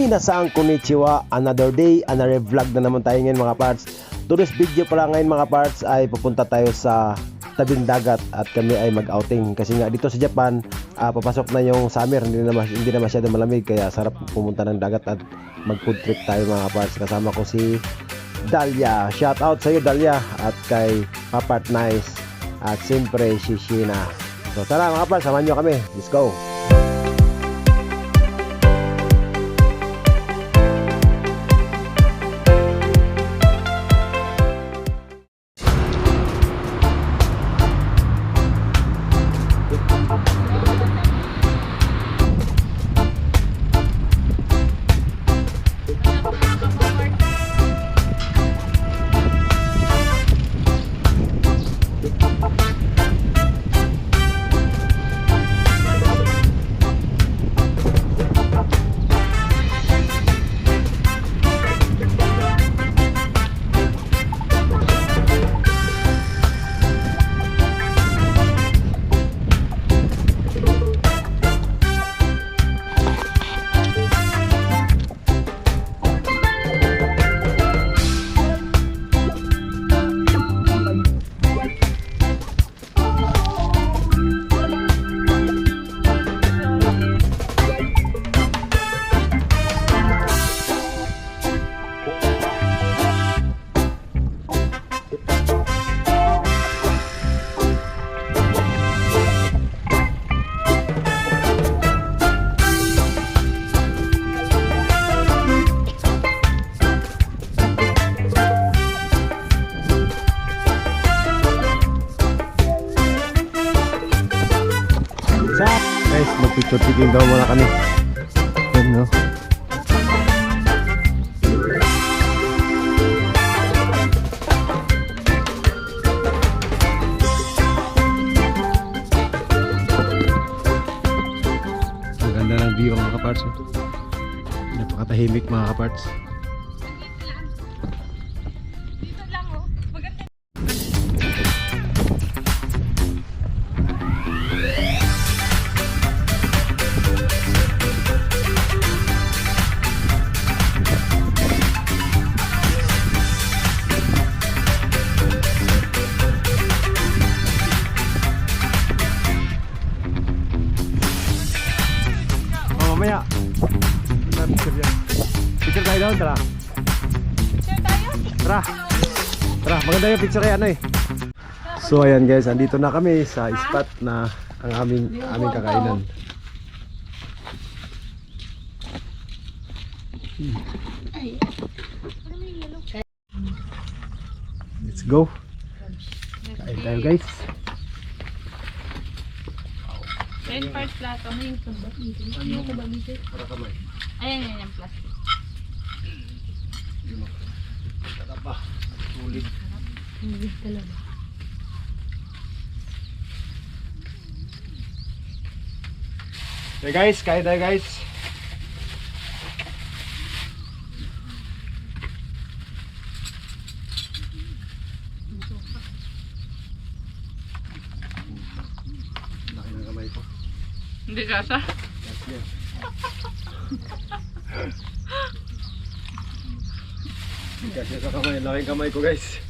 Minasan konnichiwa, another day, another vlog na naman tayo ngayon mga parts. Today's video pala ngayon mga parts ay pupunta tayo sa tabing dagat at kami ay mag-outing kasi nga dito sa Japan papasok na yung summer, hindi na masyado malamig kaya sarap pumunta ng dagat at mag-food trip tayo mga parts. Kasama ko si Dalia, shout out sa iyo Dalia, at kay Papart Nice at siyempre si Sheena. So tara mga parts, samahan nyo kami, let's go. Guys, mag-picture taking daw muna kami. Yan no. Ang ganda ng view mga kaparts. Napakatahimik mga kaparts. Mamaya. Picture yan. Picture tayo doon, tara. Picture tayo? Tara. Tara, maganda yung picture kaya ano eh. So ayan guys, andito na kami sa spot na ang aming kakainan. Let's go. Kain tayo guys. 10 parts plato. Ano yung tumba? Ano yung tumba dito? Para kamay. Ayan yan yung plastic. Tatapa. Sulit. Hindi talaga. Okay guys, kain tayo guys. Laki ng kamay ko. Hindi kasa? Kasi sa kamay, laking kamay ko guys.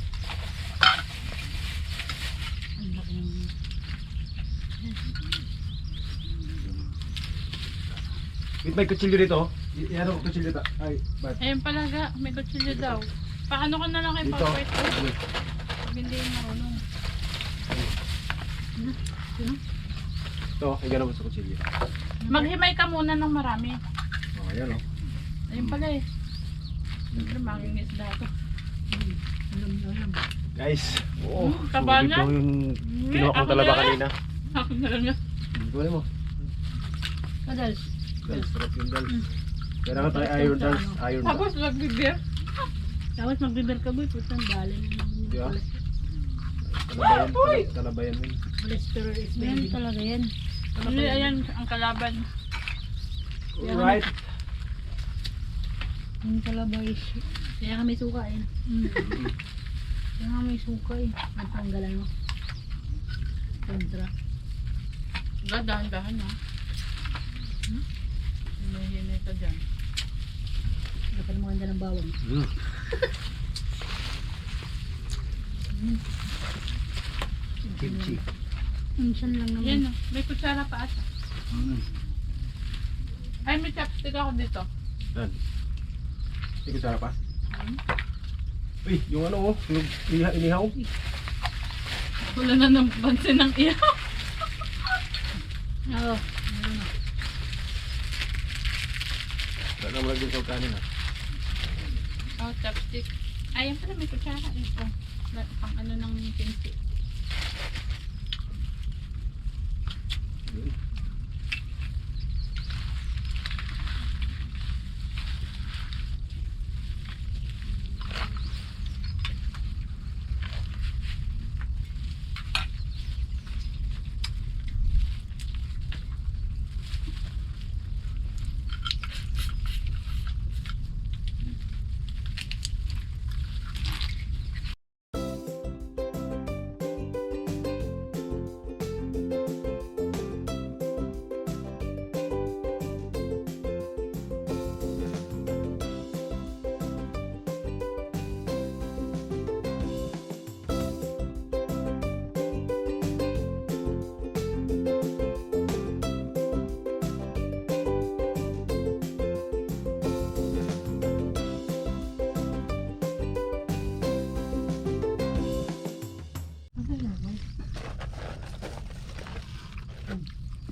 May kutsilyo dito. Iyan ako kutsilyo dito. Ay, ba't? Ayun pala ga, may kutsilyo daw. Paano ka na lang kay Dito. Papa ito? Hindi yung marunong. Ito, ay gano'n mo sa kutsilyo. Maghimay ka muna ng marami. Oh, ayan o. Ayun pala eh. Siyempre mangingis na ito. Guys, oo. Taba sulit niya? daw yung kinuha kong Ako talaba na lang. kanina. Ako na lang yan. Kunin mo. Kadals. Guys, sarap yung dals. Kailangan tayo iron dals. Iron dals. Tapos magbibir. Tapos magbibir ka boy. Putang dali. Diba? Talabayan mo. Cholesterol is yan talaga yan. Ano ayan ang kalaban. Alright. Yung kalabay. Kaya kami suka eh. Kaya kami suka eh. Natanggalan mo. Kontra. Dahan-dahan ha. Hinahinay ka dyan. Kapal mo ganda ng bawang. Kimchi. Minsan lang naman. Yan, may kutsara pa ata. Ay, may chopstick ako dito. Yan. Hindi ko sarap pa. Uy, yung ano oh, yung inihaw. Wala na ng pansin ng iyo. Oo. Wala mo lang din sa kanin ah. Oh, chopstick. Ayan pala, may kutsara. Ito. Pang ano ng kimchi.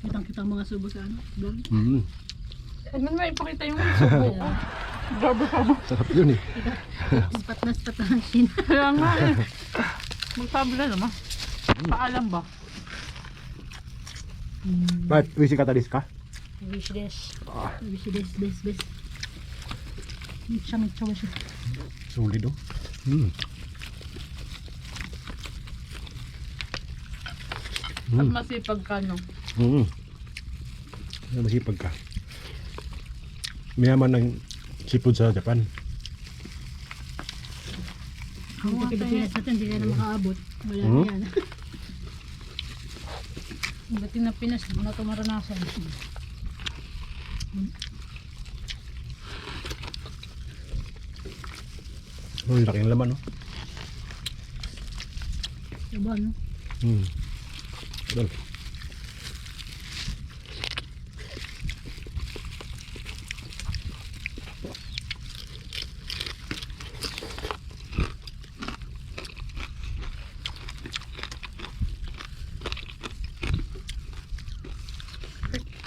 Kitang-kita ang mga subo sa ano, vlog. Huwag mo na ipakita yung subo ko. Grabe ka ba? Sarap yun eh. Spat na spat na ang sin. Kaya nga eh. Magsabi na naman. Paalam ba? Bakit? Wisi katalis ka? Wish this. Wish this, this. Mitsa ba siya? Sulit oh. At masipag ka, no? Masipag ka. Mayaman ng seafood sa Japan. Kung sa Pilipinas natin, hindi na makaabot. Wala na yan. Ba't yung Pinas, hindi na ito maranasan. Oh, laki ng laman oh. Diba, no? Dal.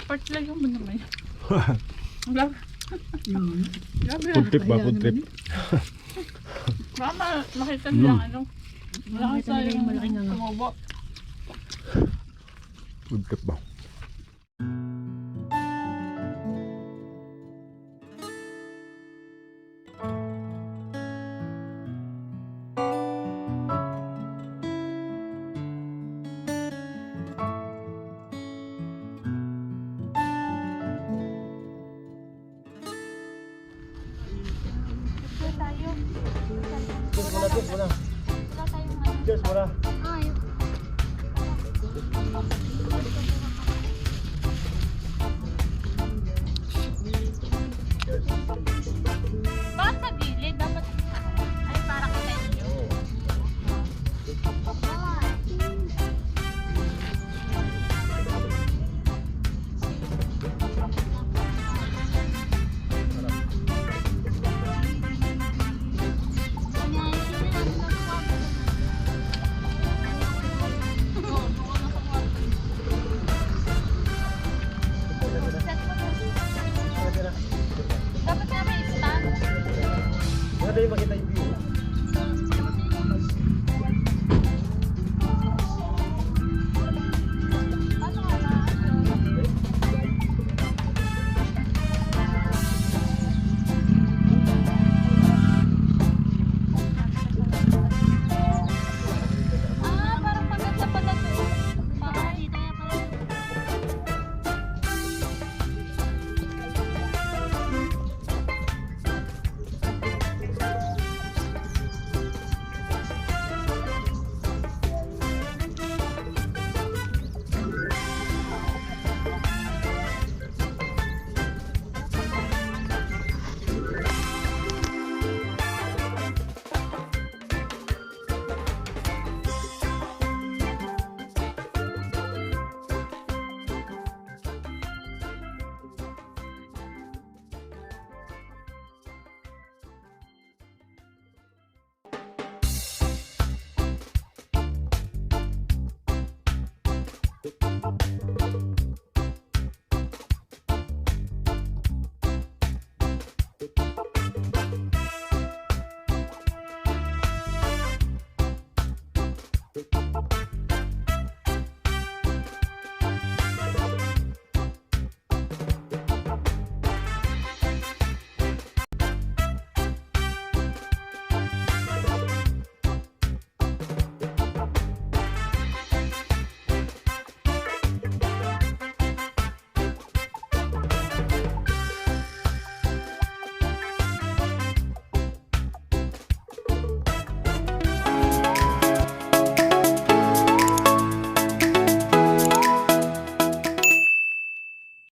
Part lang yung mo naman. Grabe. Grabe. Food trip ba? Food trip. Mama, makita nilang ano. Wala Makita nila yung malaking nga nga. tumubo. Food trip ba? Cheers muna. Cheers muna. Bakit sa gilid? Dapat ay para kita inyo. Dapat nga may stand. Maganda yung makita yung view.